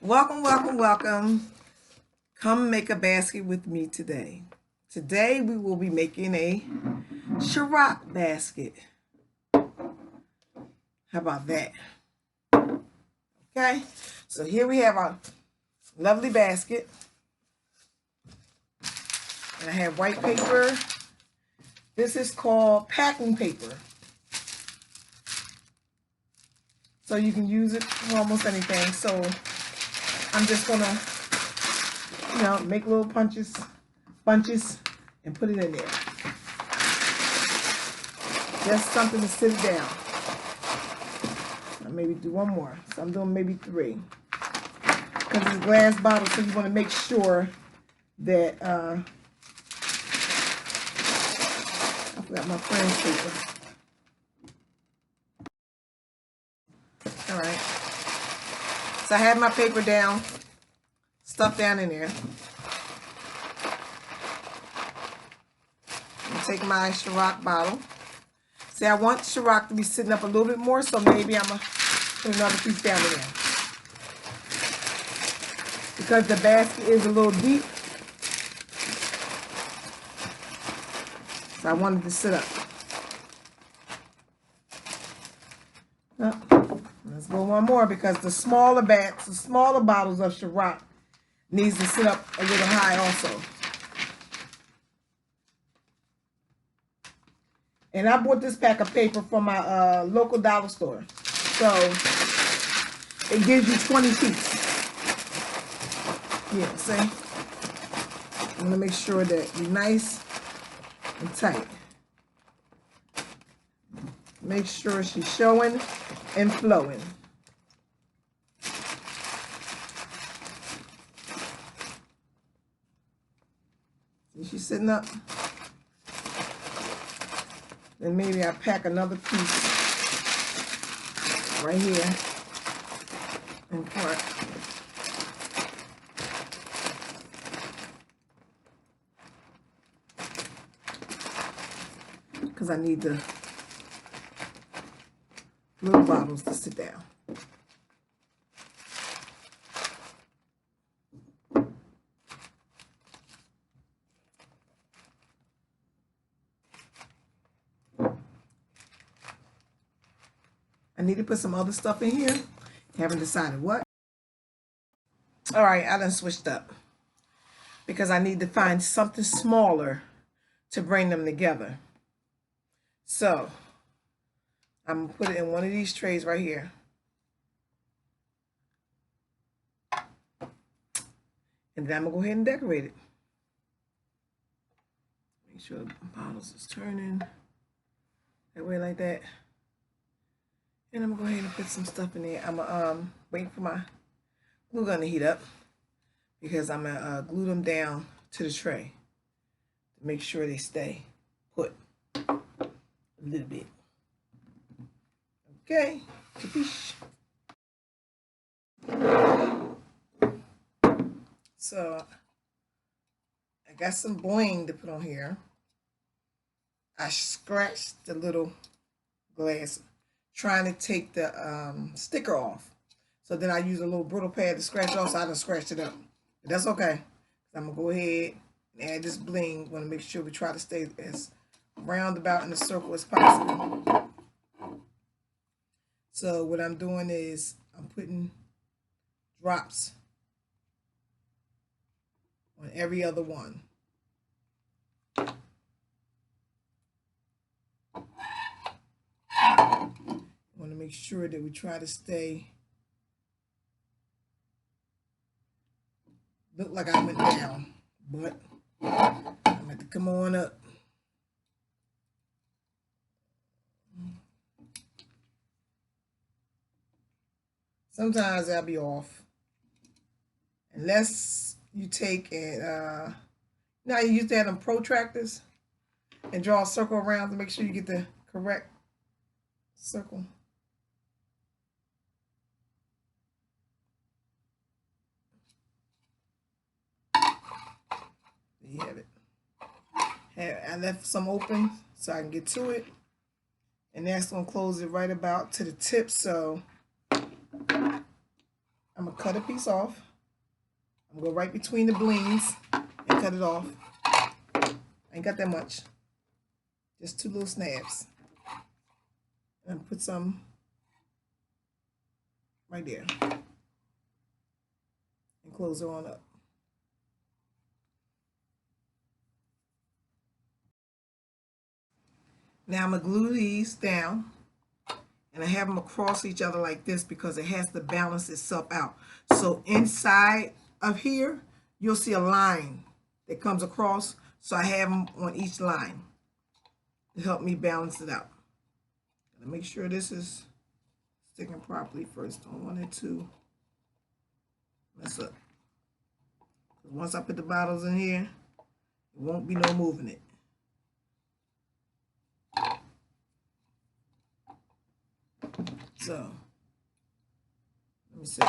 Welcome, welcome, welcome. Come make a basket with me today. Today we will be making a CIROC basket. How about that? Okay, so here we have our lovely basket. And I have white paper. This is called packing paper. So you can use it for almost anything. So I'm just gonna, make little bunches, and put it in there. Just something to sit it down. I'll maybe do one more. So I'm doing maybe 3. Because it's a glass bottle, so you want to make sure that, I forgot my friend's paper. All right. So I have my paper down, stuff down in there. Take my CIROC bottle. See, I want CIROC to be sitting up a little bit more, so maybe I'm going to put another piece down in there. Because the basket is a little deep, so I wanted to sit up. Let's go one more, because the smaller bottles of CIROC needs to sit up a little high also. And I bought this pack of paper from my local dollar store. So it gives you 20 sheets. Yeah, see? I'm going to make sure that you're nice and tight. Make sure she's showing and flowing. See, she's sitting up. Then maybe I pack another piece right here in front. Because I need the little bottles to sit down. I need to put some other stuff in here. Haven't decided what. All right, I done switched up. Because I need to find something smaller to bring them together. So, I'm going to put it in one of these trays right here. And then I'm going to go ahead and decorate it. Make sure the bottles is turning that way like that. And I'm going to go ahead and put some stuff in there. I'm going to wait for my glue gun to heat up, because I'm going to glue them down to the tray to make sure they stay put a little bit. Okay. Capiche. So I got some bling to put on here. I scratched the little glass, trying to take the sticker off. So then I use a little brittle pad to scratch off, so I done scratched it up. But that's okay. I'm going to go ahead and add this bling. Want to make sure we try to stay as roundabout in the circle as possible. So what I'm doing is I'm putting drops on every other one. I want to make sure that we try to stay, look like I went down, but I'm going to come on up. Sometimes I'll be off. Unless you take and, you used to have them protractors and draw a circle around to make sure you get the correct circle. There you have it. I left some open so I can get to it. And that's going to close it right about to the tip. So I'm I'm going to cut a piece off. I'm going to go right between the blings and cut it off. I ain't got that much. Just 2 little snaps. And put some right there. And close it on up. Now I'm going to glue these down. And I have them across each other like this because it has to balance itself out. So inside of here, you'll see a line that comes across. So I have them on each line to help me balance it out. Gotta make sure this is sticking properly first. Don't want it to mess up. Once I put the bottles in here, it won't be no moving it. So, let me see.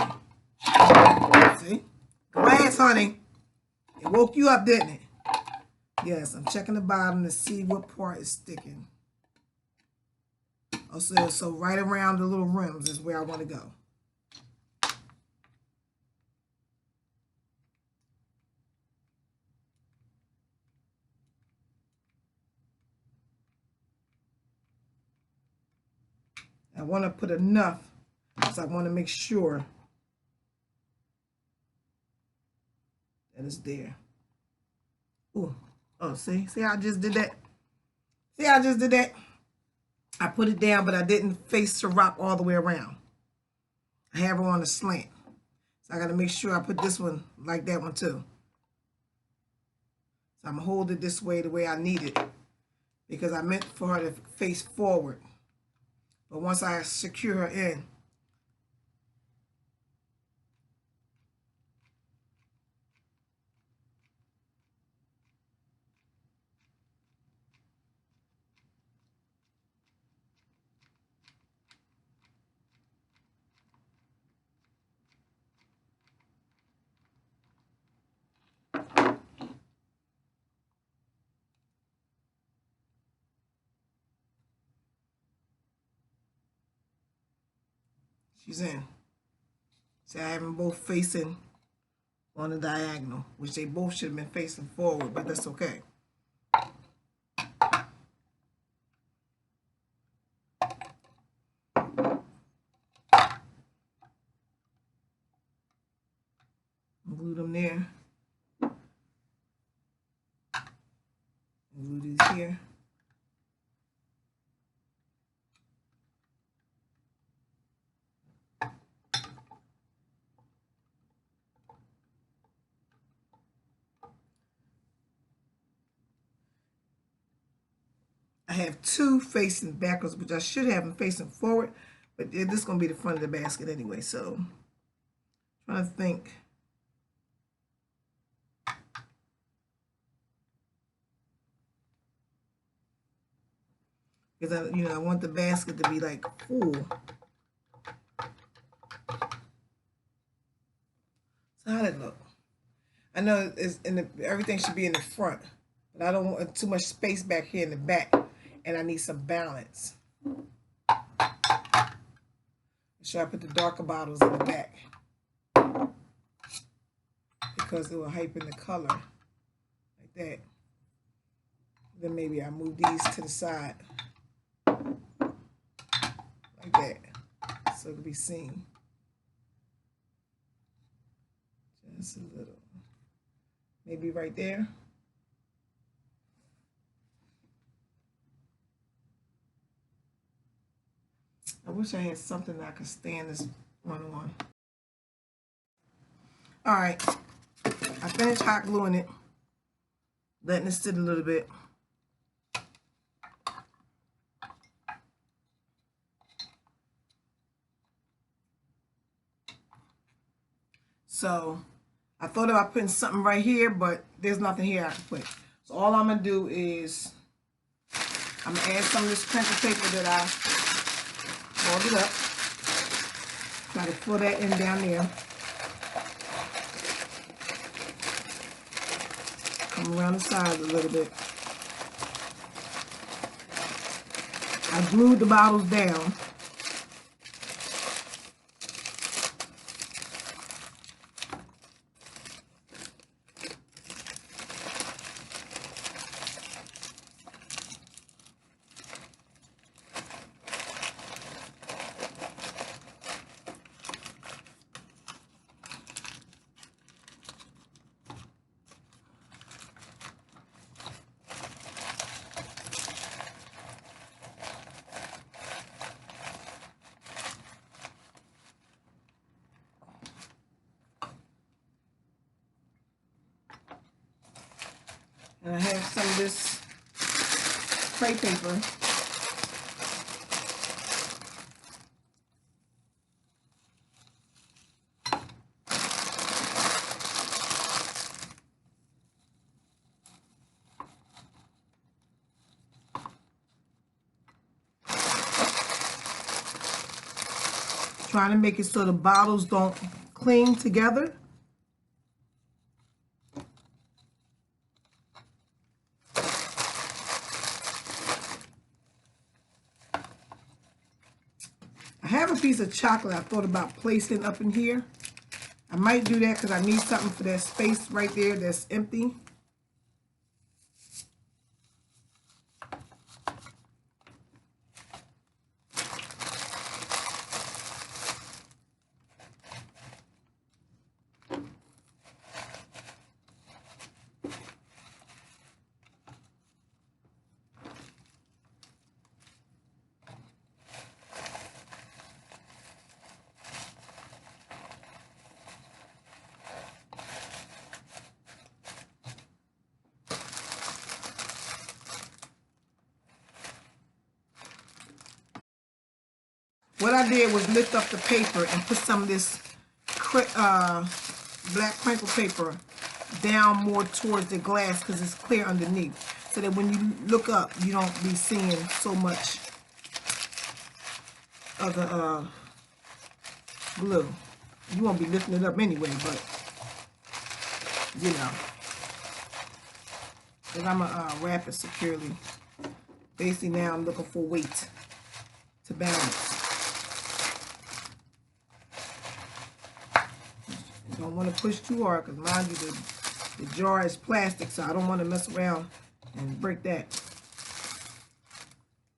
See? Glass, honey. It woke you up, didn't it? Yes, I'm checking the bottom to see what part is sticking. Oh, so right around the little rims is where I want to go. I want to put enough because I want to make sure that it's there. Ooh. Oh, see how I just did that? See how I just did that? I put it down, but I didn't face CIROC all the way around. I have her on a slant. So I got to make sure I put this one like that one too. So I'm going to hold it this way the way I need it because I meant for her to face forward. But once I secure her in, she's in. See, I have them both facing on the diagonal, which they both should have been facing forward, but that's okay. Glue them there. Glue these here. I have 2 facing backwards, which I should have them facing forward, but this is going to be the front of the basket anyway, so I'm trying to think. Because I want the basket to be like full. So how'd it look? I know it's everything should be in the front, but I don't want too much space back here in the back, and I need some balance. So I put the darker bottles in the back because it will heighten the color like that. Then maybe I move these to the side like that so it can be seen. Just a little. Maybe right there. I wish I had something that I could stand this one on. All right, I finished hot gluing it, letting it sit a little bit. So I thought about putting something right here, but there's nothing here I can put. So all I'm gonna do is I'm gonna add some of this crinkle paper that I folded up. Try to pull that in down there. Come around the sides a little bit. I glued the bottles down. And I have some of this crepe paper. Trying to make it so the bottles don't cling together. I have a piece of chocolate I thought about placing up in here. I might do that because I need something for that space right there that's empty. What I did was lift up the paper and put some of this black crinkle paper down more towards the glass because it's clear underneath, so that when you look up, you don't be seeing so much of the glue. You won't be lifting it up anyway, but you know, because I'm gonna wrap it securely. Basically, now I'm looking for weight to balance. Don't want to push too hard because, mind you, the jar is plastic, so I don't want to mess around and break that.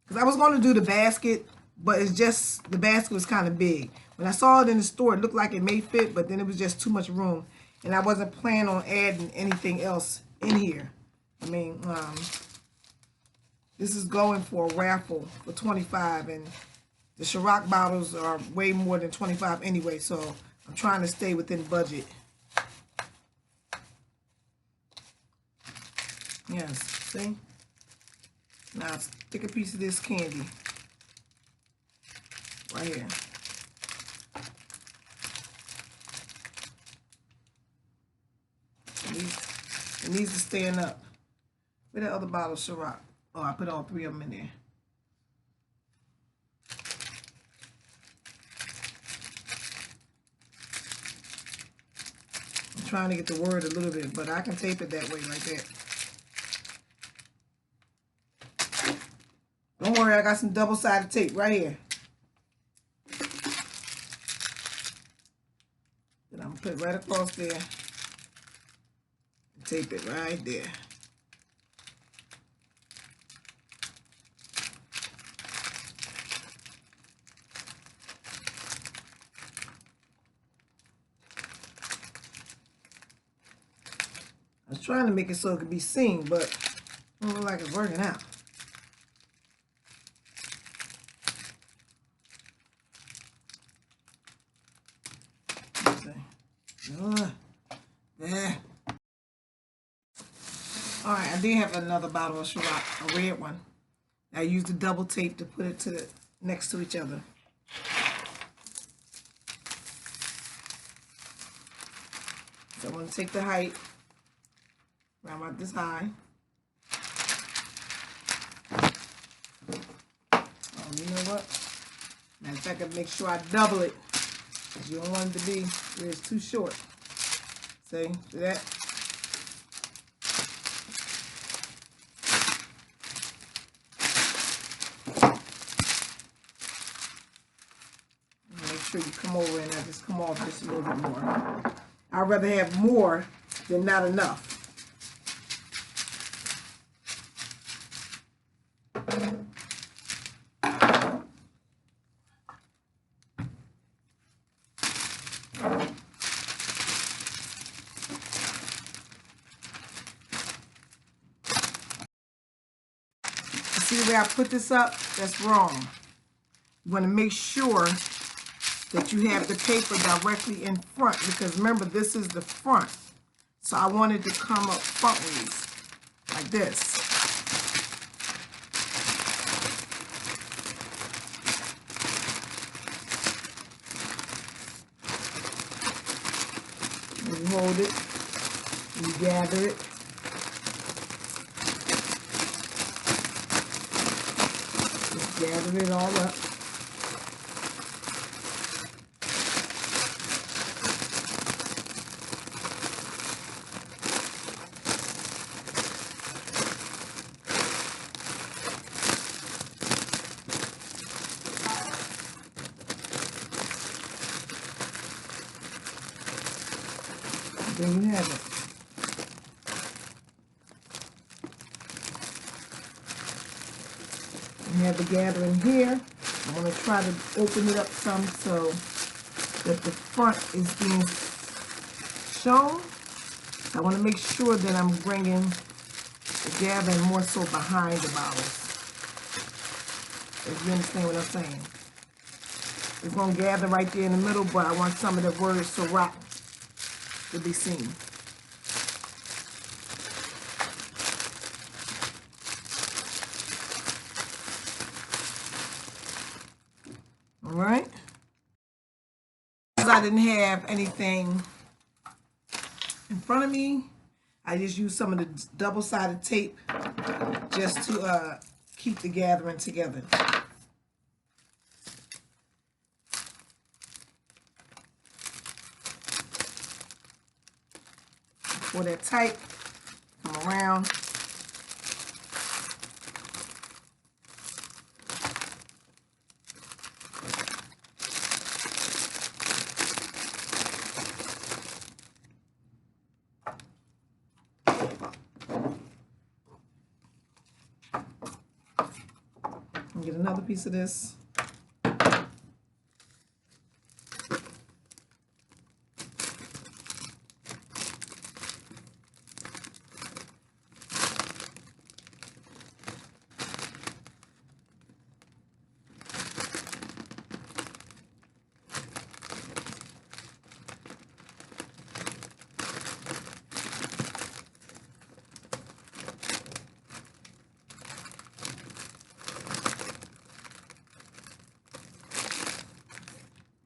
Because I was going to do the basket, but it's just, the basket was kind of big. When I saw it in the store, it looked like it may fit, but then it was just too much room. And I wasn't planning on adding anything else in here. I mean, this is going for a raffle for $25, and the CIROC bottles are way more than $25 anyway, so I'm trying to stay within budget. Yes, see? Now stick a piece of this candy right here. It needs to stand up. Where the other bottle of CIROC? Oh, I put all 3 of them in there. Trying to get the word a little bit, but I can tape it that way like that. Don't worry, I got some double-sided tape right here. Then I'm gonna put it right across there and tape it right there. I was trying to make it so it could be seen, but it don't look like it's working out. There. Alright, I did have another bottle of CIROC, a red one. I used the double tape to put it next to each other. So I'm going to take the height, around about this high. Oh, you know what? Matter of fact, I make sure I double it, because you don't want it to be where it's too short. See that? Make sure you come over and I just come off just a little bit more. I'd rather have more than not enough. See the way I put this up? That's wrong. You want to make sure that you have the paper directly in front, because remember, this is the front. So I want it to come up frontwards. like this. You hold it, you gather it. Just gather it all up. There you have it. We have the gathering here. I'm going to try to open it up some so that the front is being shown. I want to make sure that I'm bringing the gathering more so behind the bottles. If you understand what I'm saying. It's going to gather right there in the middle, but I want some of the word CIROC to be seen. All right. Because I didn't have anything in front of me, I just used some of the double-sided tape just to keep the gathering together. Pour that tight, come around. Get another piece of this.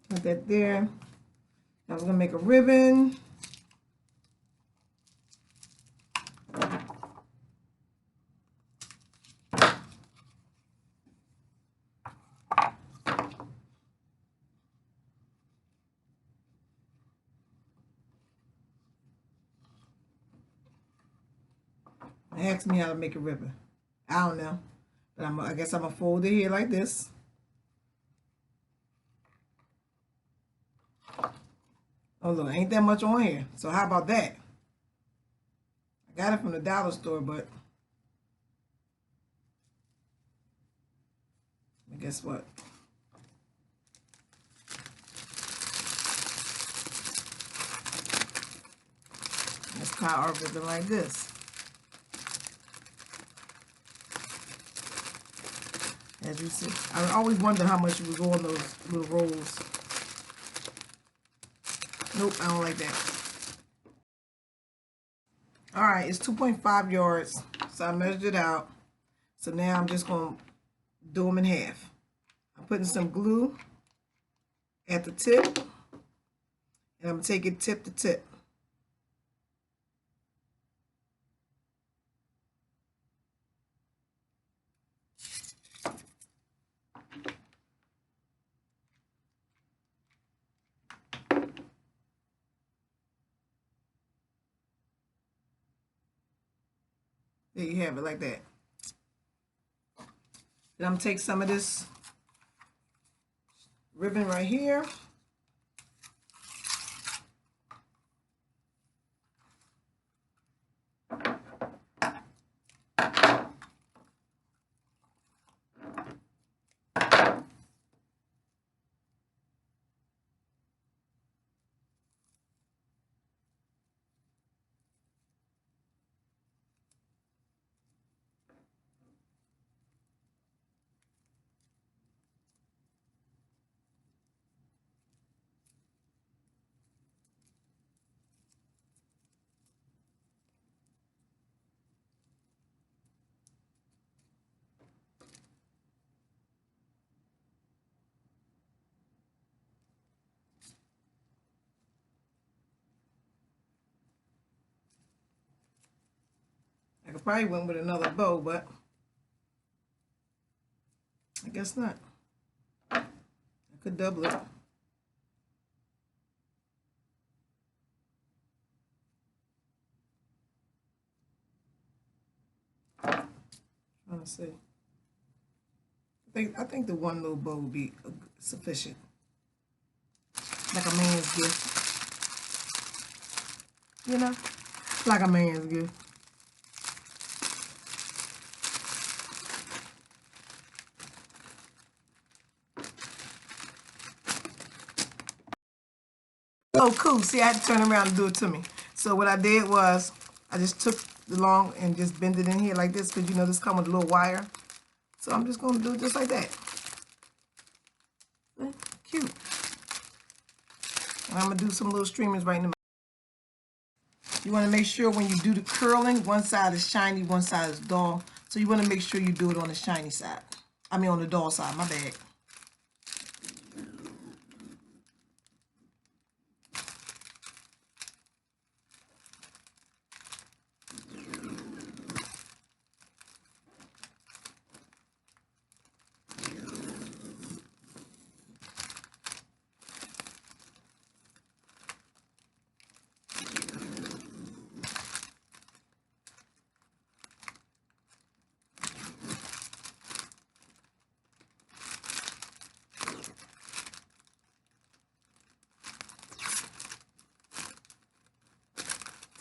Put that there. Now we're going to make a ribbon. Ask me how to make a ribbon. I don't know. But I guess I'm going to fold it here like this. Oh, look, ain't that much on here. So how about that? I got it from the dollar store, but guess what? Let's cut our ribbon like this. As you see, I always wonder how much was on those little rolls. Nope, I don't like that. All right, it's 2.5 yards, so I measured it out. So now I'm just going to do them in half. I'm putting some glue at the tip, and I'm going to take it tip to tip. There you have it, like that. Then I'm going to take some of this ribbon right here. could probably went with another bow, but I guess not. I could double it. Trying to see. I think the one little bow would be sufficient. Like a man's gift. You know? Like a man's gift. Oh, cool. See, I had to turn around and do it to me. So what I did was, I just took the long and just bend it in here like this, because you know this comes with a little wire. So I'm just going to do it just like that. Cute. And I'm going to do some little streamers right in the middle. You want to make sure when you do the curling, one side is shiny, one side is dull. So you want to make sure you do it on the shiny side. I mean on the dull side, my bad.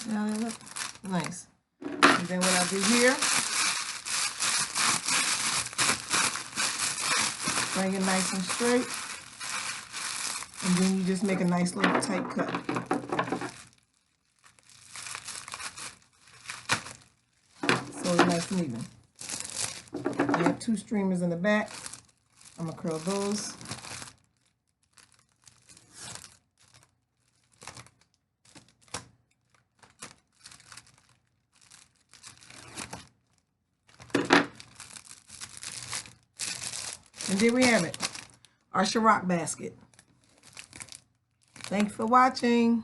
Now they look nice. And then what I do here, bring it nice and straight. And then you just make a nice little tight cut. So it's nice and even. I have 2 streamers in the back. I'm going to curl those. And there we have it, our CIROC basket. Thanks for watching.